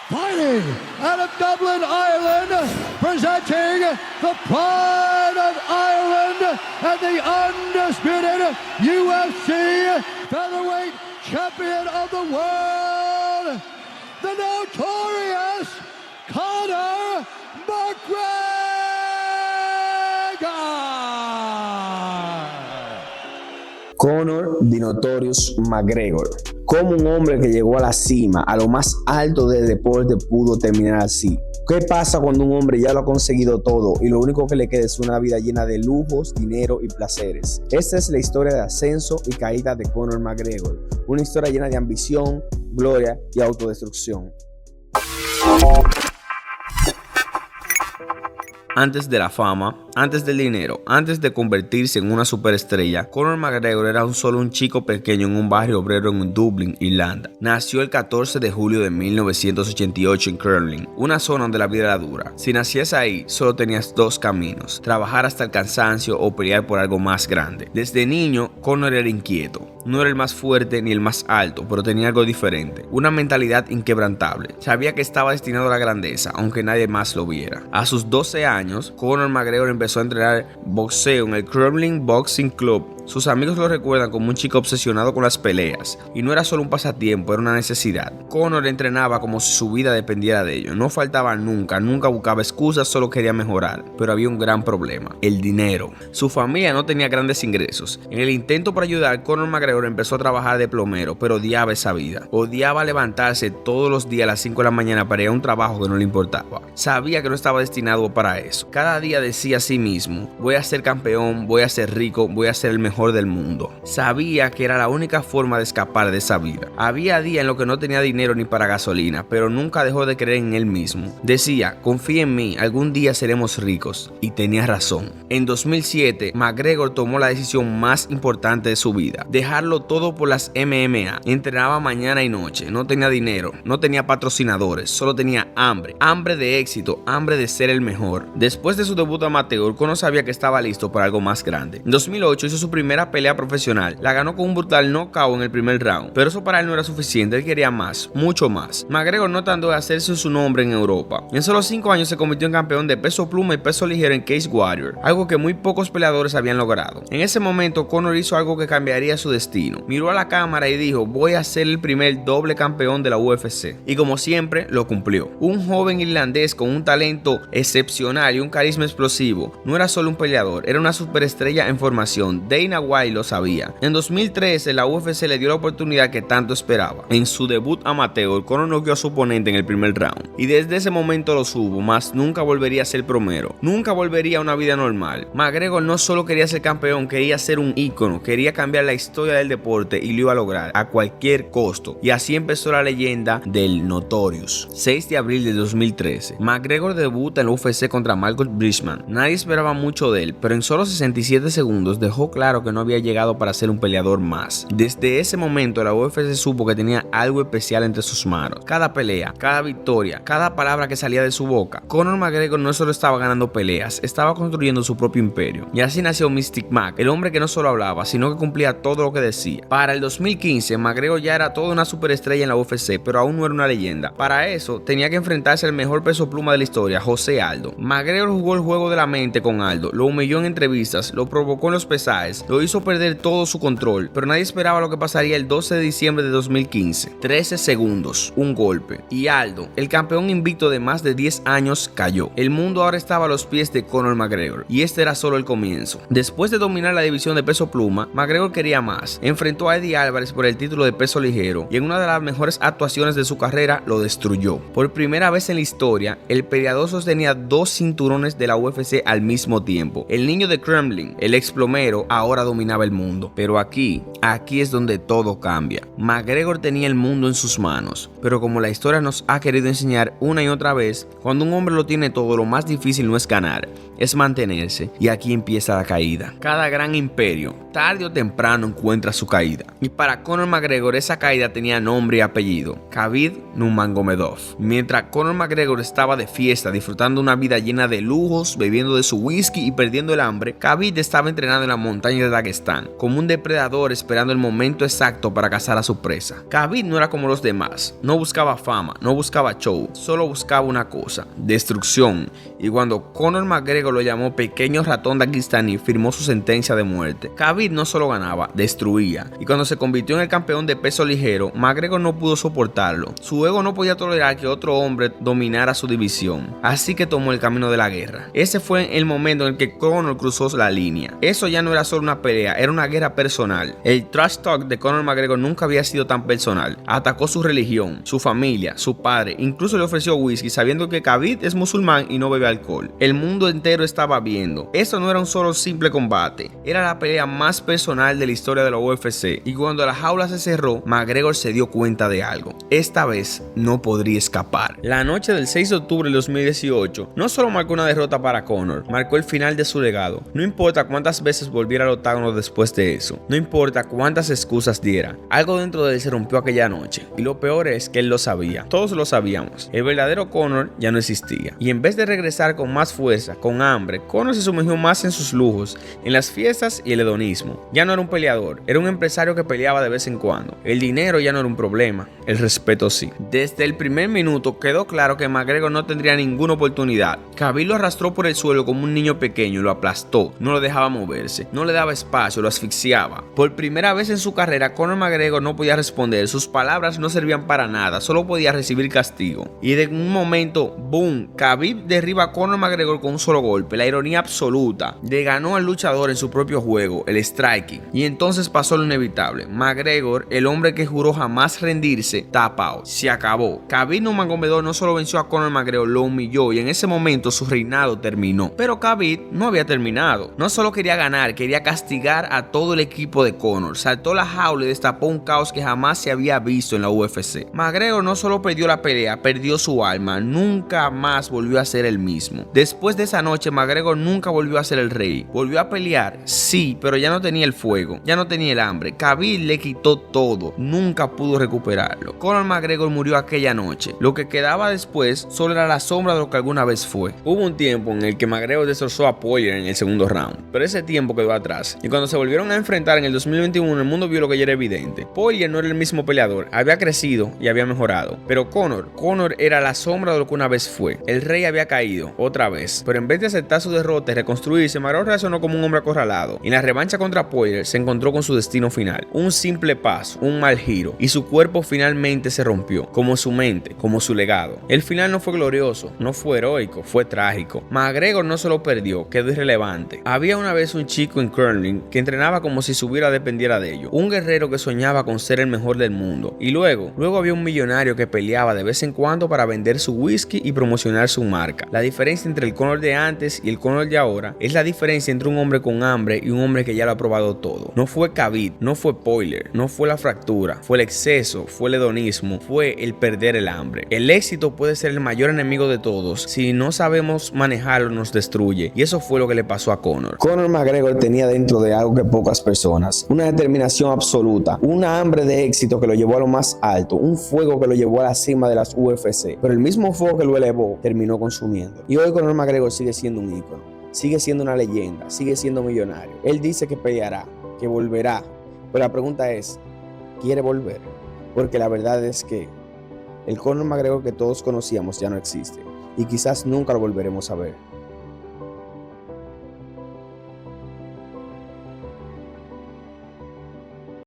Fighting out of Dublin, Ireland, presenting the pride of Ireland and the undisputed UFC featherweight champion of the world, the notorious Conor McGregor. Conor the Notorious McGregor. ¿Cómo un hombre que llegó a la cima, a lo más alto del deporte, pudo terminar así? ¿Qué pasa cuando un hombre ya lo ha conseguido todo y lo único que le queda es una vida llena de lujos, dinero y placeres? Esta es la historia de ascenso y caída de Conor McGregor, una historia llena de ambición, gloria y autodestrucción. Antes de la fama, antes del dinero, antes de convertirse en una superestrella, Conor McGregor era solo un chico pequeño en un barrio obrero en Dublín, Irlanda. Nació el 14 de julio de 1988 en Curling, una zona donde la vida era dura. Si nacías ahí, solo tenías dos caminos: trabajar hasta el cansancio o pelear por algo más grande. Desde niño, Conor era inquieto. No era el más fuerte ni el más alto, pero tenía algo diferente, una mentalidad inquebrantable. Sabía que estaba destinado a la grandeza, aunque nadie más lo viera. A sus 12 años, Conor McGregor empezó a entrenar boxeo en el Curling Boxing Club. Sus amigos lo recuerdan como un chico obsesionado con las peleas, y no era solo un pasatiempo, era una necesidad. Conor entrenaba como si su vida dependiera de ello. No faltaba nunca buscaba excusas, solo quería mejorar. Pero había un gran problema: el dinero. Su familia no tenía grandes ingresos. En el intento por ayudar, Conor McGregor empezó a trabajar de plomero, pero odiaba esa vida. Odiaba levantarse todos los días a las 5 de la mañana para ir a un trabajo que no le importaba. Sabía que no estaba destinado para eso. Cada día decía a sí mismo: voy a ser campeón, voy a ser rico, voy a ser el mejor del mundo. Sabía que era la única forma de escapar de esa vida. Había días en los que no tenía dinero ni para gasolina, pero nunca dejó de creer en él mismo. Decía: confía en mí, algún día seremos ricos. Y tenía razón. En 2007, McGregor tomó la decisión más importante de su vida: dejarlo todo por las MMA. Entrenaba mañana y noche, no tenía dinero, no tenía patrocinadores, solo tenía hambre de éxito, hambre de ser el mejor. Después de su debut amateur, Conor sabía que estaba listo para algo más grande. En 2008 hizo su primera pelea profesional. La ganó con un brutal knockout en el primer round, pero eso para él no era suficiente. Él quería más, mucho más. McGregor no tardó en hacerse su nombre en Europa. En solo 5 años se convirtió en campeón de peso pluma y peso ligero en Cage Warrior, algo que muy pocos peleadores habían logrado. En ese momento, Conor hizo algo que cambiaría su destino. Miró a la cámara y dijo: voy a ser el primer doble campeón de la UFC. Y como siempre, lo cumplió. Un joven irlandés con un talento excepcional y un carisma explosivo. No era solo un peleador, era una superestrella en formación. Dana White lo sabía. En 2013, la UFC le dio la oportunidad que tanto esperaba. En su debut amateur, Conor noqueó a su oponente en el primer round. Y desde ese momento lo supo, mas nunca volvería a ser promero. Nunca volvería a una vida normal. McGregor no solo quería ser campeón, quería ser un ícono. Quería cambiar la historia del deporte y lo iba a lograr a cualquier costo. Y así empezó la leyenda del Notorious. 6 de abril de 2013. McGregor debuta en la UFC contra Marcus Bridgman. Nadie esperaba mucho de él, pero en solo 67 segundos dejó claro que no había llegado para ser un peleador más. Desde ese momento, la UFC supo que tenía algo especial entre sus manos. Cada pelea, cada victoria, cada palabra que salía de su boca. Conor McGregor no solo estaba ganando peleas, estaba construyendo su propio imperio. Y así nació Mystic Mac, el hombre que no solo hablaba, sino que cumplía todo lo que decía. Para el 2015, McGregor ya era toda una superestrella en la UFC, pero aún no era una leyenda. Para eso, tenía que enfrentarse al mejor peso pluma de la historia, José Aldo. McGregor jugó el juego de la mente con Aldo, lo humilló en entrevistas, lo provocó en los pesajes, lo hizo perder todo su control, pero nadie esperaba lo que pasaría el 12 de diciembre de 2015. 13 segundos, un golpe, y Aldo, el campeón invicto de más de 10 años, cayó. El mundo ahora estaba a los pies de Conor McGregor, y este era solo el comienzo. Después de dominar la división de peso pluma, McGregor quería más. Enfrentó a Eddie Álvarez por el título de peso ligero, y en una de las mejores actuaciones de su carrera, lo destruyó. Por primera vez en la historia, el peleador sostenía 2 cinturones de la UFC al mismo tiempo. El niño de Kremlin, el ex plomero, ahora dominaba el mundo. Pero aquí es donde todo cambia. McGregor tenía el mundo en sus manos, pero como la historia nos ha querido enseñar una y otra vez, cuando un hombre lo tiene todo, lo más difícil no es ganar, es mantenerse. Y aquí empieza la caída. Cada gran imperio, tarde o temprano, encuentra su caída. Y para Conor McGregor esa caída tenía nombre y apellido: Khabib Nurmagomedov. Mientras Conor McGregor estaba de fiesta, disfrutando una vida llena de lujos, bebiendo de su whisky y perdiendo el hambre, Khabib estaba entrenando en la montaña de Dagestán, como un depredador esperando el momento exacto para cazar a su presa. Khabib no era como los demás, no buscaba fama, no buscaba show, solo buscaba una cosa: destrucción. Y cuando Conor McGregor lo llamó pequeño ratón daguestaní, firmó su sentencia de muerte. Khabib no solo ganaba, destruía. Y cuando se convirtió en el campeón de peso ligero, McGregor no pudo soportarlo. Su ego no podía tolerar que otro hombre dominara su división, así que tomó el camino de la guerra. Ese fue el momento en el que Conor cruzó la línea. Eso ya no era solo una pelea, era una guerra personal. El trash talk de Conor McGregor nunca había sido tan personal. Atacó su religión, su familia, su padre, incluso le ofreció whisky sabiendo que Khabib es musulmán y no bebe alcohol. El mundo entero estaba viendo. Eso no era un solo simple combate, era la pelea más personal de la historia de la UFC. Y cuando la jaula se cerró, McGregor se dio cuenta de algo: esta vez no podría escapar. La noche del 6 de octubre de 2018 no solo marcó una derrota para Conor, marcó el final de su legado. No importa cuántas veces volviera al octágono después de eso, no importa cuántas excusas diera, algo dentro de él se rompió aquella noche. Y lo peor es que él lo sabía, todos lo sabíamos. El verdadero Conor ya no existía. Y en vez de regresar con más fuerza, con hambre, Conor se sumergió más en sus lujos, en las fiestas y el hedonismo. Ya no era un peleador, era un empresario que peleaba de vez en cuando. El dinero ya no era un problema, el respeto sí. Desde el primer minuto quedó claro que McGregor no tendría ninguna oportunidad. Khabib lo arrastró por el suelo como un niño pequeño y lo aplastó, no lo dejaba moverse, no le daba espacio, lo asfixiaba. Por primera vez en su carrera, Conor McGregor no podía responder, sus palabras no servían para nada, solo podía recibir castigo. Y de un momento, boom, Khabib derriba a Conor McGregor con un solo golpe. La ironía absoluta: le ganó al luchador en su propio juego, el striking. Y entonces pasó lo inevitable. McGregor, el hombre que juró jamás rendirse, tap out. Se acabó. Khabib Nurmagomedov no solo venció a Conor McGregor, lo humilló y en ese momento su reinado terminó. Pero Khabib no había terminado. No solo quería ganar, quería castigar a todo el equipo de Conor. Saltó la jaula y destapó un caos que jamás se había visto en la UFC. McGregor no solo perdió la pelea, perdió su alma. Nunca más volvió a ser el mismo. Después de esa noche, McGregor nunca volvió a ser el rey. Volvió a pelear, sí, pero ya no tenía el fuego, ya no tenía el hambre. Khabib le quitó todo, nunca pudo recuperarlo. Conor McGregor murió aquella noche. Lo que quedaba después solo era la sombra de lo que alguna vez fue. Hubo un tiempo en el que McGregor destrozó a Poirier en el segundo round, pero ese tiempo quedó atrás. Y cuando se volvieron a enfrentar en el 2021, el mundo vio lo que ya era evidente. Poirier no era el mismo peleador, había crecido y había mejorado. Pero Conor era la sombra de lo que una vez fue. El rey había caído, otra vez. Pero en vez de aceptar su derrota y reconstruirse, McGregor reaccionó como un hombre acorralado. Y en la revancha contra Poirier se encontró con su destino final. Un simple paso, un mal giro, y su cuerpo finalmente se rompió, como su mente, como su legado. El final no fue glorioso, no fue heroico, fue trágico. McGregor no solo perdió, quedó irrelevante. Había una vez un chico en curling que entrenaba como si su vida dependiera de ello. Un guerrero que soñaba con ser el mejor del mundo. Y luego había un millonario que peleaba de vez en cuando para vender su whisky y promocionar su marca. La diferencia entre el Conor de antes y el Conor de ahora es la diferencia entre un hombre con hambre y un hombre que ya lo ha probado todo. No fue Khabib, no fue Poirier, no fue la fractura, fue el exceso, fue el hedonismo, fue el perder el hambre. El éxito puede ser el mayor enemigo de todos. Si no sabemos manejarlo, nos destruye. Y eso fue lo que le pasó a Conor. Conor McGregor tenía dentro de algo que pocas personas: una determinación absoluta, una hambre de éxito que lo llevó a lo más alto, un fuego que lo llevó a la cima de las UFC. Pero el mismo fuego que lo elevó terminó consumiendo. Y hoy Conor McGregor sigue siendo un ícono, sigue siendo una leyenda, sigue siendo millonario. Él dice que peleará, que volverá. Pero la pregunta es: ¿quiere volver? Porque la verdad es que el Conor McGregor que todos conocíamos ya no existe y quizás nunca lo volveremos a ver.